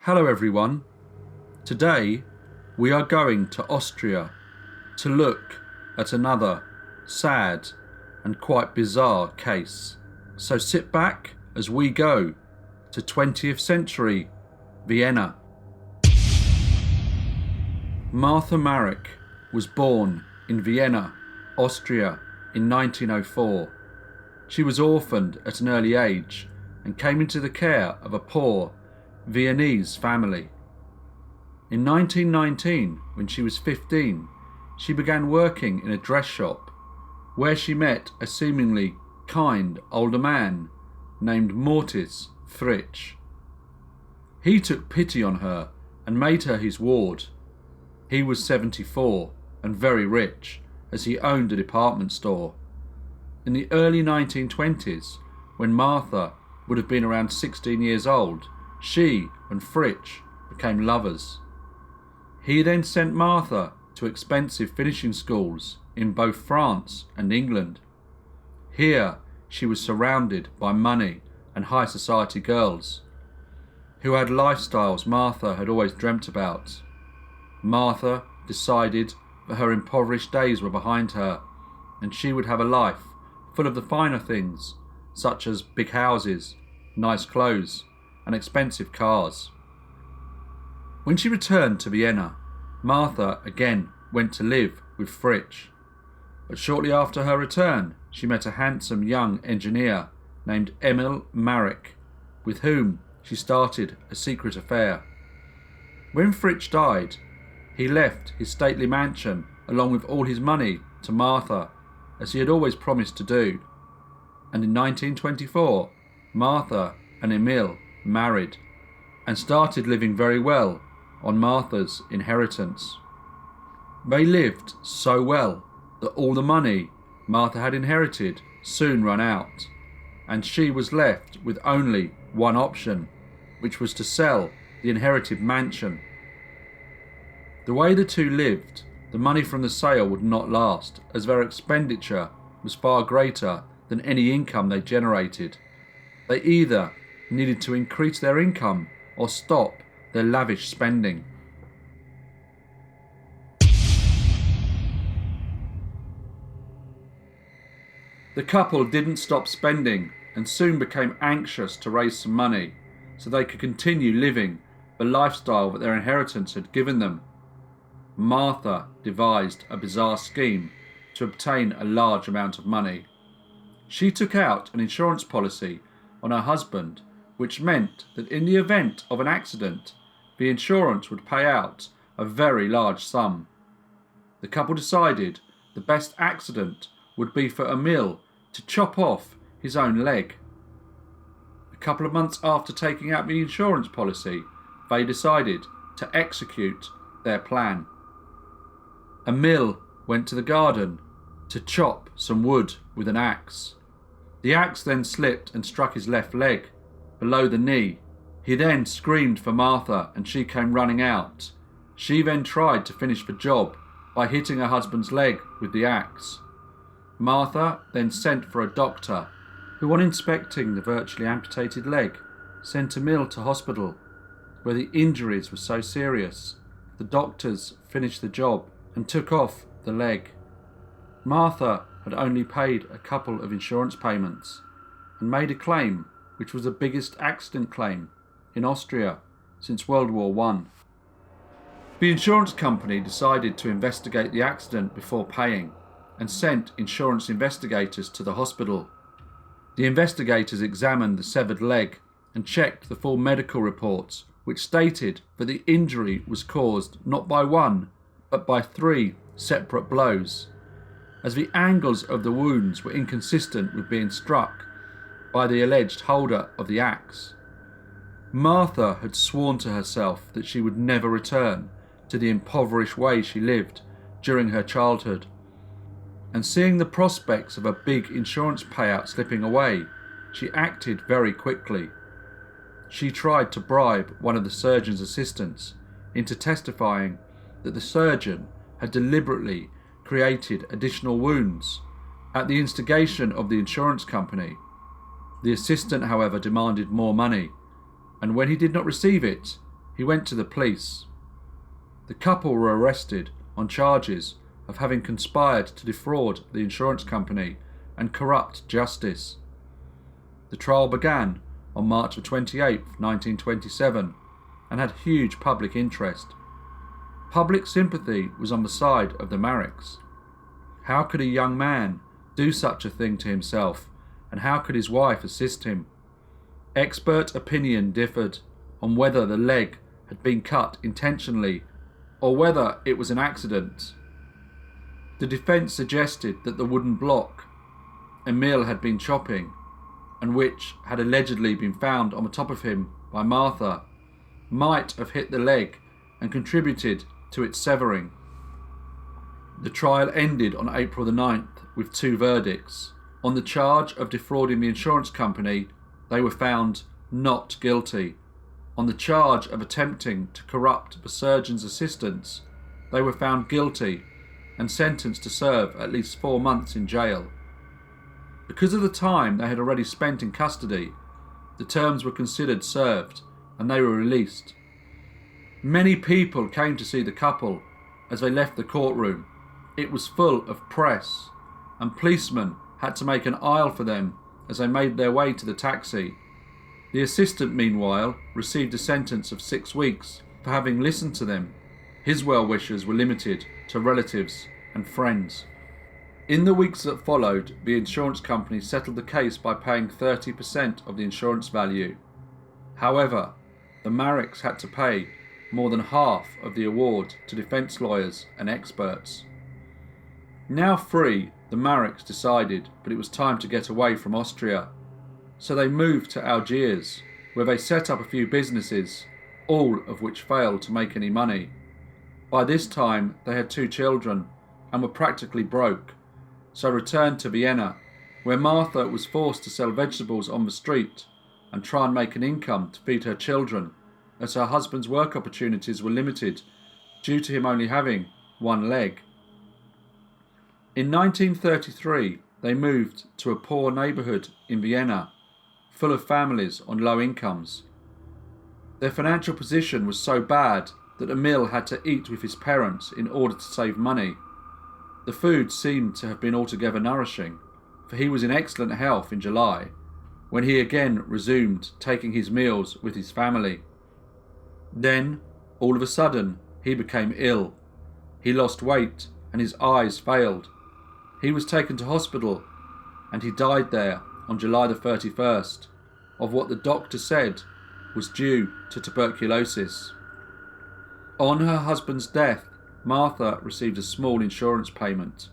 Hello everyone. Today we are going to Austria to look at another sad and quite bizarre case. So sit back as we go to 20th century Vienna. Martha Marek was born in Vienna, Austria in 1904. She was orphaned at an early age and came into the care of a poor Viennese family. In 1919, when she was 15, she began working in a dress shop where she met a seemingly kind older man named Mortis Fritsch. He took pity on her and made her his ward. He was 74 and very rich, as he owned a department store. In the early 1920s, when Martha would have been around 16 years old, she and Fritsch became lovers. He then sent Martha to expensive finishing schools in both France and England. Here she was surrounded by money and high society girls who had lifestyles Martha had always dreamt about. Martha decided that her impoverished days were behind her and she would have a life full of the finer things, such as big houses, nice clothes and expensive cars. When she returned to Vienna, Martha again went to live with Fritsch. But shortly after her return, she met a handsome young engineer named Emil Marek, with whom she started a secret affair. When Fritsch died, he left his stately mansion along with all his money to Martha, as he had always promised to do. And in 1924, Martha and Emil married and started living very well on Martha's inheritance. They lived so well that all the money Martha had inherited soon ran out, and she was left with only one option, which was to sell the inherited mansion. The way the two lived, the money from the sale would not last, as their expenditure was far greater than any income they generated. They either needed to increase their income or stop their lavish spending. The couple didn't stop spending and soon became anxious to raise some money so they could continue living the lifestyle that their inheritance had given them. Martha devised a bizarre scheme to obtain a large amount of money. She took out an insurance policy on her husband, which meant that in the event of an accident, the insurance would pay out a very large sum. The couple decided the best accident would be for Emil to chop off his own leg. A couple of months after taking out the insurance policy, they decided to execute their plan. Emil went to the garden to chop some wood with an axe. The axe then slipped and struck his left leg below the knee. He then screamed for Martha and she came running out. She then tried to finish the job by hitting her husband's leg with the axe. Martha then sent for a doctor who, on inspecting the virtually amputated leg, sent Emil to hospital where the injuries were so serious. The doctors finished the job and took off the leg. Martha had only paid a couple of insurance payments and made a claim which was the biggest accident claim in Austria since World War I. The insurance company decided to investigate the accident before paying and sent insurance investigators to the hospital. The investigators examined the severed leg and checked the full medical reports, which stated that the injury was caused not by one but by 3 separate blows, as the angles of the wounds were inconsistent with being struck by the alleged holder of the axe. Martha had sworn to herself that she would never return to the impoverished way she lived during her childhood, and seeing the prospects of a big insurance payout slipping away, she acted very quickly. She tried to bribe one of the surgeon's assistants into testifying that the surgeon had deliberately created additional wounds at the instigation of the insurance company. The assistant, however, demanded more money, and when he did not receive it, He went to the police. The couple were arrested on charges of having conspired to defraud the insurance company and corrupt justice. The trial began on March 28, 1927, and had huge public interest. Public sympathy was on the side of the Mareks. How could a young man do such a thing to himself, and how could his wife assist him? Expert opinion differed on whether the leg had been cut intentionally or whether it was an accident. The defence suggested that the wooden block Emil had been chopping, and which had allegedly been found on the top of him by Martha, might have hit the leg and contributed to its severing. The trial ended on April the 9th with two verdicts. On the charge of defrauding the insurance company, they were found not guilty. On the charge of attempting to corrupt the surgeon's assistants, they were found guilty and sentenced to serve at least 4 months in jail. Because of the time they had already spent in custody, the terms were considered served and they were released. Many people came to see the couple as they left the courtroom. It was full of press, and policemen had to make an aisle for them as they made their way to the taxi. The assistant, meanwhile, received a sentence of 6 weeks for having listened to them. His well-wishers were limited to relatives and friends. In the weeks that followed, the insurance company settled the case by paying 30% of the insurance value. However, the Mareks had to pay more than half of the award to defence lawyers and experts. Now free, the Mareks decided that it was time to get away from Austria. So they moved to Algiers, where they set up a few businesses, all of which failed to make any money. By this time, they had 2 children and were practically broke, so returned to Vienna, where Martha was forced to sell vegetables on the street and try and make an income to feed her children, as her husband's work opportunities were limited due to him only having 1 leg. In 1933, they moved to a poor neighbourhood in Vienna, full of families on low incomes. Their financial position was so bad that Emil had to eat with his parents in order to save money. The food seemed to have been altogether nourishing, for he was in excellent health in July, when he again resumed taking his meals with his family. Then, all of a sudden, he became ill. He lost weight and his eyes failed. He was taken to hospital and he died there on July the 31st, of what the doctor said was due to tuberculosis. On her husband's death, Martha received a small insurance payment.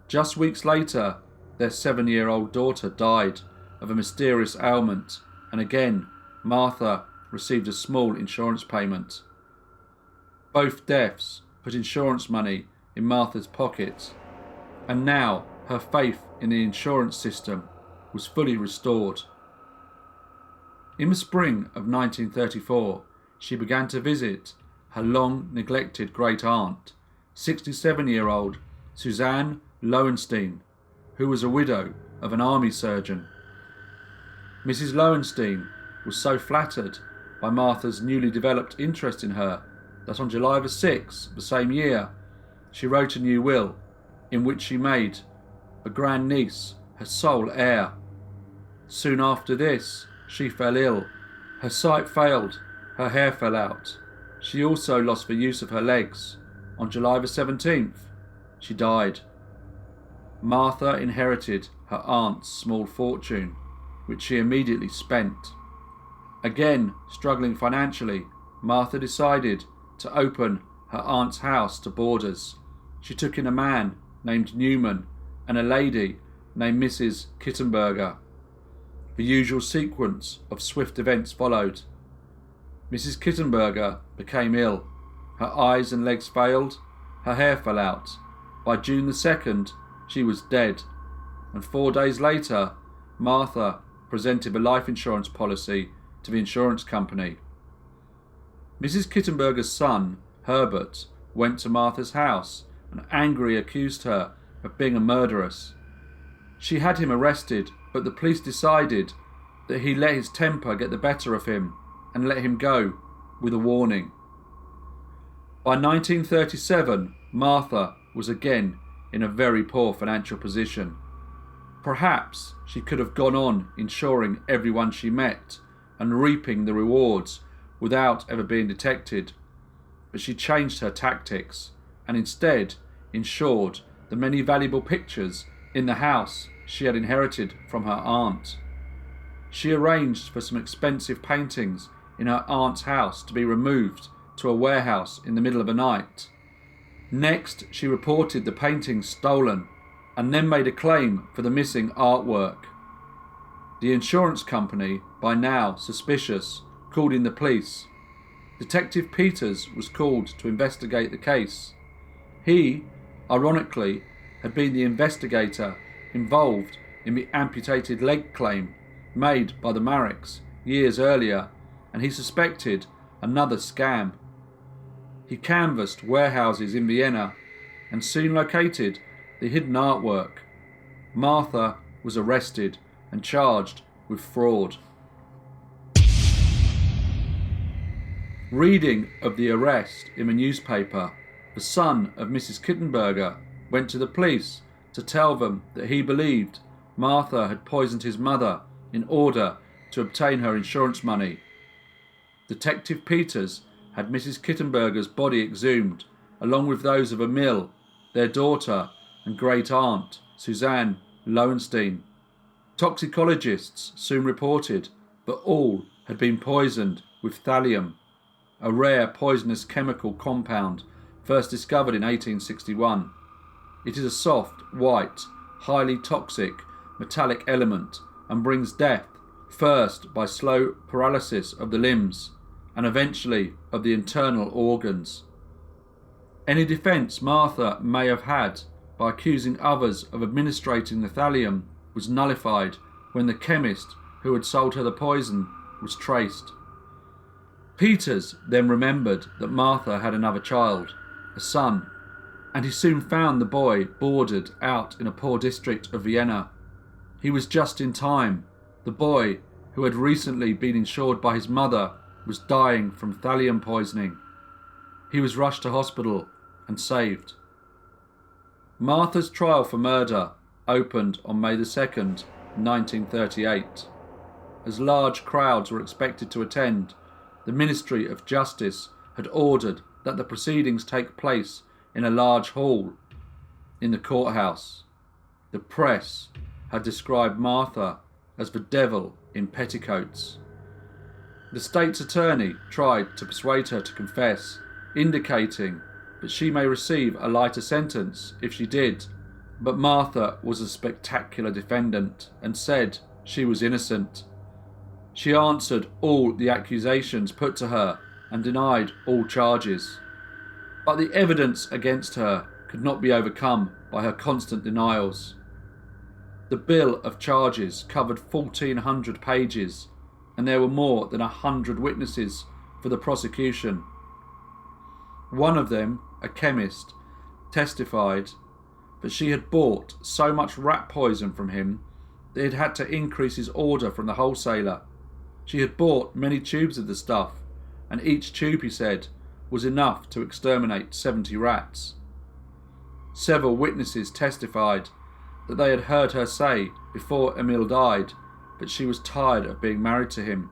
Just weeks later, their 7-year-old daughter died of a mysterious ailment, and again, Martha received a small insurance payment. Both deaths put insurance money in Martha's pocket, and now her faith in the insurance system was fully restored. In the spring of 1934, she began to visit her long-neglected great-aunt, 67-year-old Suzanne Lowenstein, who was a widow of an army surgeon. Mrs. Lowenstein was so flattered by Martha's newly developed interest in her that on July the 6th the same year, she wrote a new will in which she made the grandniece her sole heir. Soon after this, she fell ill. Her sight failed, her hair fell out. She also lost the use of her legs. On July the 17th, she died. Martha inherited her aunt's small fortune, which she immediately spent. Again, struggling financially, Martha decided to open her aunt's house to boarders. She took in a man named Newman and a lady named Mrs. Kittenberger. The usual sequence of swift events followed. Mrs. Kittenberger became ill. Her eyes and legs failed. Her hair fell out. By June the 2nd, she was dead. And 4 days later, Martha presented a life insurance policy to the insurance company. Mrs. Kittenberger's son, Herbert, went to Martha's house and angrily accused her of being a murderess. She had him arrested, but the police decided that he let his temper get the better of him and let him go. with a warning. By 1937, Martha was again in a very poor financial position. Perhaps she could have gone on insuring everyone she met and reaping the rewards without ever being detected, but she changed her tactics and instead insured the many valuable pictures in the house she had inherited from her aunt. She arranged for some expensive paintings in her aunt's house to be removed to a warehouse in the middle of the night. Next, she reported the paintings stolen and then made a claim for the missing artwork. The insurance company, by now suspicious, called in the police. Detective Peters was called to investigate the case. He, ironically, had been the investigator involved in the amputated leg claim made by the Mareks years earlier, and he suspected another scam. He canvassed warehouses in Vienna and soon located the hidden artwork. Martha was arrested and charged with fraud. Reading of the arrest in the newspaper, the son of Mrs. Kittenberger went to the police to tell them that he believed Martha had poisoned his mother in order to obtain her insurance money. Detective Peters had Mrs. Kittenberger's body exhumed, along with those of Emil, their daughter and great-aunt, Suzanne Lowenstein. Toxicologists soon reported that all had been poisoned with thallium, a rare poisonous chemical compound first discovered in 1861. It is a soft, white, highly toxic, metallic element and brings death first by slow paralysis of the limbs and eventually of the internal organs. Any defence Martha may have had by accusing others of administrating the thallium was nullified when the chemist who had sold her the poison was traced. Peters then remembered that Martha had another child, a son, and he soon found the boy boarded out in a poor district of Vienna. He was just in time. The boy, who had recently been insured by his mother, was dying from thallium poisoning. He was rushed to hospital and saved. Martha's trial for murder opened on May 2nd, 1938. As large crowds were expected to attend, the Ministry of Justice had ordered that the proceedings take place in a large hall in the courthouse. The press had described Martha as the devil in petticoats. The state's attorney tried to persuade her to confess, indicating that she may receive a lighter sentence if she did, but Martha was a spectacular defendant and said she was innocent. She answered all the accusations put to her and denied all charges. But the evidence against her could not be overcome by her constant denials. The bill of charges covered 1,400 pages, and there were more than 100 witnesses for the prosecution. One of them, a chemist, testified that she had bought so much rat poison from him that he had had to increase his order from the wholesaler. She had bought many tubes of the stuff, and each tube, he said, was enough to exterminate 70 rats. Several witnesses testified that they had heard her say before Emil died that she was tired of being married to him.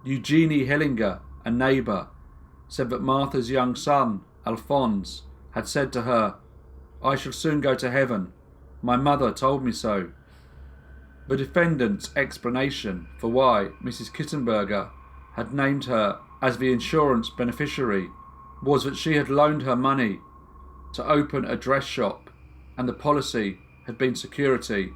Eugenie Hellinger, a neighbour, said that Martha's young son, Alphonse, had said to her, "I shall soon go to heaven. My mother told me so." The defendant's explanation for why Mrs. Kittenberger had named her as the insurance beneficiary was that she had loaned her money to open a dress shop and the policy had been security.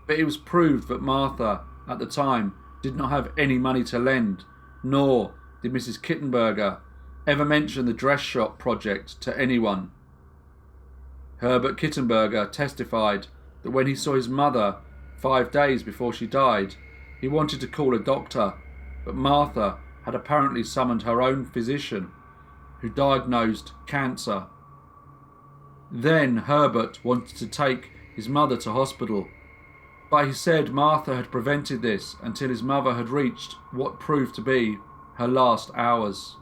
But it was proved that Martha, at the time, did not have any money to lend, nor did Mrs. Kittenberger ever mention the dress shop project to anyone. Herbert Kittenberger testified that when he saw his mother 5 days before she died, he wanted to call a doctor, but Martha had apparently summoned her own physician, who diagnosed cancer. Then Herbert wanted to take his mother to hospital, but he said Martha had prevented this until his mother had reached what proved to be her last hours.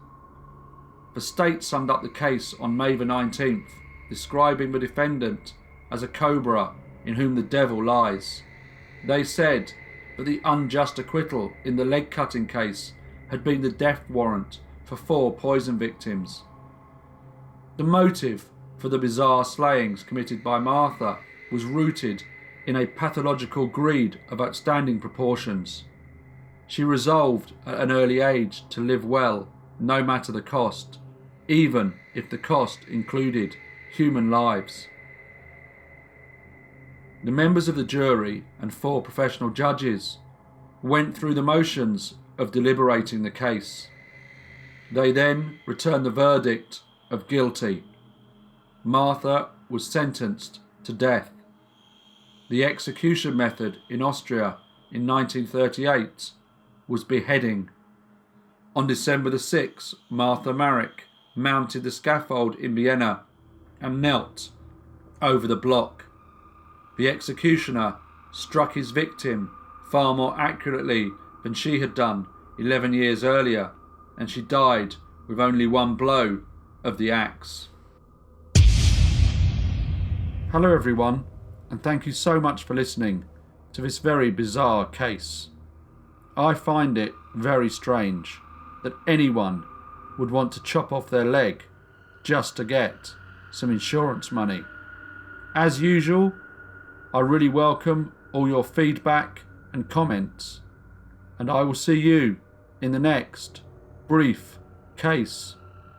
The state summed up the case on May the 19th, describing the defendant as a cobra in whom the devil lies. They said that the unjust acquittal in the leg-cutting case had been the death warrant for 4 poison victims. The motive for the bizarre slayings committed by Martha was rooted in a pathological greed of outstanding proportions. She resolved at an early age to live well, no matter the cost, even if the cost included human lives. The members of the jury and 4 professional judges went through the motions of deliberating the case. They then returned the verdict of guilty. Martha was sentenced to death. The execution method in Austria in 1938 was beheading. On December the 6th, Marek mounted the scaffold in Vienna and knelt over the block. The executioner struck his victim far more accurately than she had done 11 years earlier, and she died with only 1 blow of the axe. Hello everyone, and thank you so much for listening to this very bizarre case. I find it very strange that anyone would want to chop off their leg just to get some insurance money. As usual, I really welcome all your feedback and comments, and I will see you in the next brief case.